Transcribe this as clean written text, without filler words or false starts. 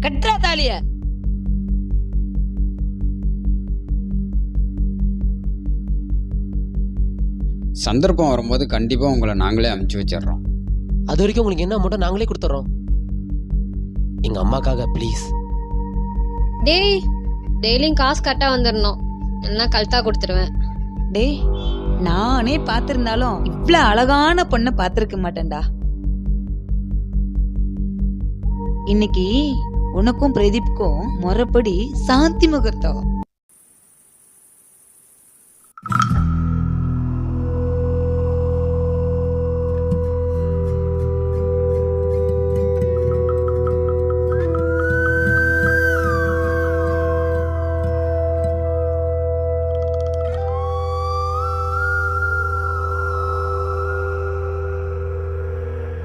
கட்டுறா தாலிய. சந்தர்ப்பம் வரும்போது கண்டிப்பா உங்களை நாங்களே அனுப்பிச்சு வச்சிடறோம். அது வரைக்கும் உங்களுக்கு என்ன அமௌண்ட்டோ நாங்களே கொடுத்துட்றோம். எங்க அம்மாக்காக ப்ளீஸ். டேய், டெய்லியும் காசு கரெக்டா வந்துடணும், இல்லைன்னா கழுத்தா கொடுத்துருவேன். டேய், நானே பாத்திருந்தாலும் இவ்ளோ அழகான பொண்ணை பாத்திருக்க மாட்டேன்டா. இன்னைக்கு உனக்கும் பிரதீப்க்கும் முறைப்படி சாந்தி முகூர்த்தம்.